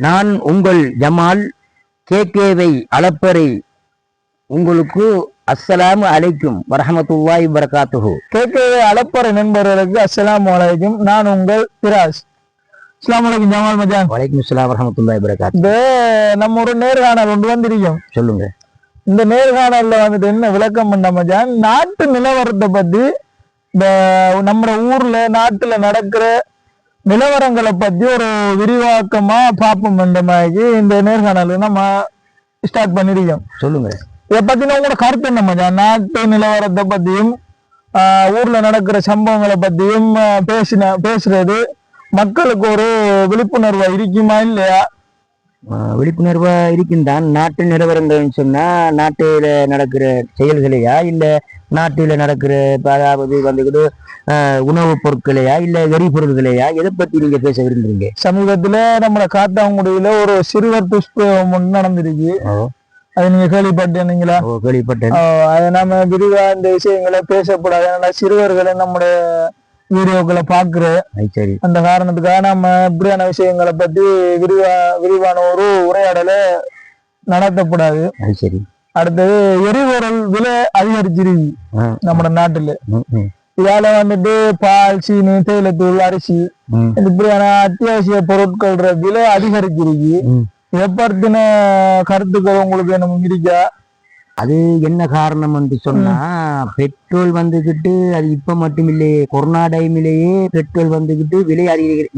நான் உங்கள் ஜமால் கேகேவை அளப்பறை. உங்களுக்கு அஸ்ஸலாமு அலைக்கும் வரஹமத்துல்லாஹி வபரகாத்துஹு. கேகேவை அளப்பறை நண்பர்களுக்கு அஸ்ஸலாமு அலைக்கும். நான் உங்கள் பிராஸ். அஸ்ஸலாமு அலைக்கும் ஜமால் மச்சான். வலைக்கும் அஸ்ஸலாம் வரஹமத்துல்லாஹி வபரகாத்துஹு. இந்த நம்ம ஒரு நேர்காணல் ஒன்று வந்திருக்கோம். சொல்லுங்க. இந்த நேர்காணல்ல வந்துட்டு என்ன விளக்கம் பண்ண மச்சான், நாட்டு நிலவரத்தை பத்தி இந்த நம்ம ஊர்ல நாட்டுல நடக்கிற நிலவரங்களை பத்தி ஒரு விரிவாக்கமா பார்ப்போம். இந்த மாதிரி இந்த நேர்காணல் நம்ம ஸ்டார்ட் பண்ணிருக்கோம். சொல்லுங்க. இதை பத்தின உங்களோட கருத்து என்ன மச்சான்? நாட்டு நிலவரத்தை பத்தியும் ஊர்ல நடக்கிற சம்பவங்களை பத்தியும் பேசுறது மக்களுக்கு ஒரு விழிப்புணர்வா இருக்குமா இல்லையா? விழிப்புணர்வா இருக்குந்தான். நாட்டு நிலவரங்கள்னு சொன்னா நாட்டுல நடக்கிற செயல்களையா இல்ல நாட்டுல நடக்கிற அதாவது வந்துக்கிட்டு உணவுப் பொருட்களையா இல்ல எரிபொருள்களையா எதை பத்தி நீங்க பேச விரும்புறீங்க? சமீபத்துல நம்ம காத்தாங்குடியில ஒரு சிறுவர் துஷ்பிரயோகம் ஒன்று நடந்திருக்கு. அது நீங்க கேள்விப்பட்டீங்களா? கேள்விப்பட்டேன். அதை நம்ம விரிவா இந்த விஷயங்களை பேசக்கூடாது. அதனால சிறுவர்களை நம்முடைய வீடியோக்களை பாக்குற அந்த காரணத்துக்காக நம்ம இப்படியான விஷயங்களை பத்தி விரிவான ஒரு உரையாடலை நடத்தக்கூடாது. அடுத்தது எரிபொருள் விலை அதிகரிச்சிருக்கு நம்ம நாட்டுல. இதால வந்துட்டு பால், சீனி, தேயிலத்தூள், அரிசி இப்படியான அத்தியாவசிய பொருட்கள் விலை அதிகரிச்சிருக்கு. இதை பத்தின கருத்துக்கள் உங்களுக்கு என்ன இருக்கா? அது என்ன காரணம் என்று சொன்னா பெட்ரோல் வந்துகிட்டு அது இப்ப மட்டும் இல்லையே, கொரோனா டைமிலேயே பெட்ரோல் வந்துகிட்டு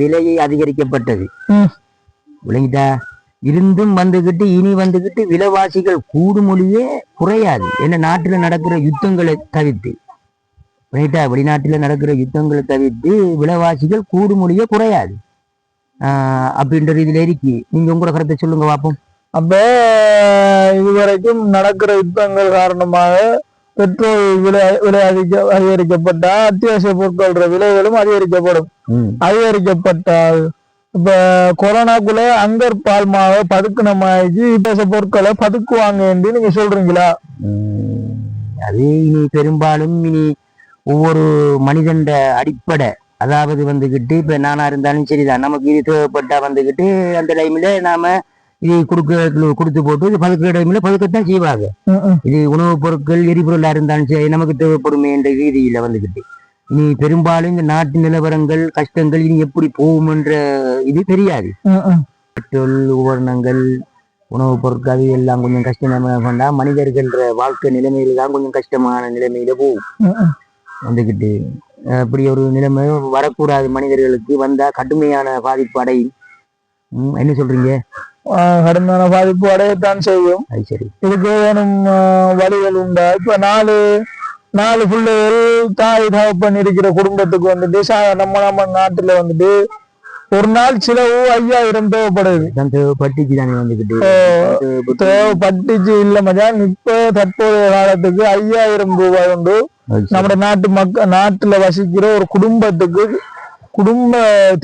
விலையை அதிகரிக்கப்பட்டது. விளங்கிட்டா? இருந்தும் வந்துகிட்டு இனி வந்துகிட்டு விலைவாசிகள் கூடுமொழியே குறையாது. ஏன்னா நாட்டுல நடக்கிற யுத்தங்களை தவிர்த்து, விளங்கிட்டா, வெளிநாட்டுல நடக்கிற யுத்தங்களை தவிர்த்து விலைவாசிகள் கூடுமொழியே குறையாது அப்படின்ற இதுல இருக்கு. நீங்க உங்களோட கருத்தை சொல்லுங்க பார்ப்போம். அப்ப இதுவரைக்கும் நடக்கிற யுத்தங்கள் காரணமாக பெட்ரோல் விலை அதிகரிக்கப்பட்டா அத்தியாவசிய பொருட்கள் விலைகளும் அதிகரிக்கப்படும். அதிகரிக்கப்பட்டால் இப்ப கொரோனாக்குள்ள அங்கர் பால்மாவை பதுக்குனமாகி அத்தியாவசிய பொருட்களை பதுக்குவாங்க என்று நீங்க சொல்றீங்களா? அது இனி பெரும்பாலும் இனி ஒவ்வொரு மனிதன் அடிப்படை, அதாவது வந்துகிட்டு இப்ப நானா இருந்தாலும் சரிதான், நமக்கு இது தேவைப்பட்டா வந்துகிட்டு அந்த டைம்ல நாம இது கொடுத்து போட்டு இது பதுக்கிற டைம்ல பதுக்கத்தான் செய்வாங்க. இது உணவுப் பொருட்கள் எரிபொருளா இருந்தாலும் சரி நமக்கு தேவைப்படுமே என்ற ரீதியில வந்துகிட்டு இனி பெரும்பாலும் இந்த நாட்டு நிலவரங்கள் கஷ்டங்கள் இனி எப்படி போகும்ன்ற இது தெரியாது. பெட்ரோல் உபகரணங்கள் உணவுப் பொருட்கள் அது எல்லாம் கொஞ்சம் கஷ்டமா பண்ணா மனிதர்கள் வாழ்க்கை நிலைமையில தான் கொஞ்சம் கஷ்டமான நிலைமையில போகும் வந்துகிட்டு. அப்படி ஒரு நிலைமை வரக்கூடாது. மனிதர்களுக்கு வந்தா கடுமையான பாதிப்பு அடையும். என்ன சொல்றீங்க? கடுமையான பாதிப்பு அடையத்தான் செய்யும். இதுக்கு வேணும் வழிகள் உண்டா? இப்ப நாலு பிள்ளைகள் தாய் தகப்பன் இருக்கிற குடும்பத்துக்கு வந்துட்டு நம்ம நாட்டுல வந்துட்டு ஒரு நாள் செலவு 5000 தேவைப்படுது. தேவைப்பட்டுச்சு இல்ல மச்சான். இப்ப தற்போதைய காலத்துக்கு 5000 ரூபாய் உண்டு நம்ம நாட்டுல வசிக்கிற ஒரு குடும்பத்துக்கு குடும்ப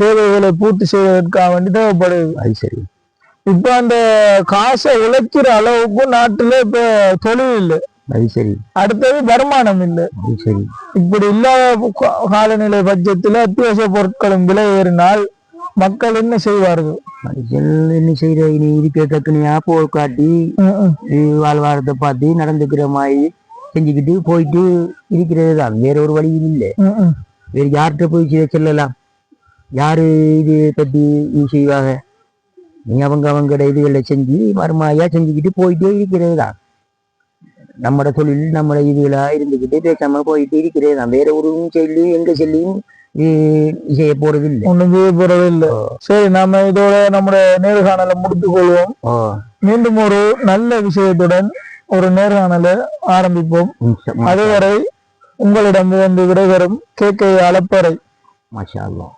தேவைகளை பூர்த்தி செய்வதற்காக வேண்டி தேவைப்படுது. இப்ப அந்த காசை உழைக்கிற அளவுக்கு நாட்டுல இப்ப தொழில் இல்லை. அடுத்தது வருமானம் இல்லை. இப்படி இல்லாத காலநிலை பட்சத்துல அத்தியாவசிய பொருட்களும் விலை ஏறினால் மக்கள் என்ன செய்வார்கள்? என்ன செய்யற இனி இருக்க தக்கனியா போல் காட்டி வாழ்வாரத்தை பார்த்து நடந்துக்கிற மாதிரி செஞ்சுக்கிட்டு போயிட்டு இருக்கிறது தான். வேற ஒரு வழியும் இல்லை. வேற யார்கிட்ட போய் செல்லலாம்? யாரு இது பத்தி செய்வாங்க? நீ அவங்களோட இதுகளை செஞ்சு மருமாயா செஞ்சுக்கிட்டு போயிட்டே இருக்கிறது தான். நம்மட தொழில் நம்மட இதுகளா இருந்துகிட்டு பேசாம போயிட்டு இருக்கிறது தான். வேற ஒரு சொல்லி எங்க சொல்லியும் செய்ய போறது இல்லை, ஒண்ணும் செய்ய போறது இல்லை. சரி, நாம இதோட நம்முடைய நேர்காணலை முடித்துக் கொள்வோம். மீண்டும் ஒரு நல்ல விஷயத்துடன் ஒரு நேர்காணலை ஆரம்பிப்போம். அதுவரை உங்களிடம் விடைபெறும் கேகே அளப்பறை. மாஷா அல்லாஹ்.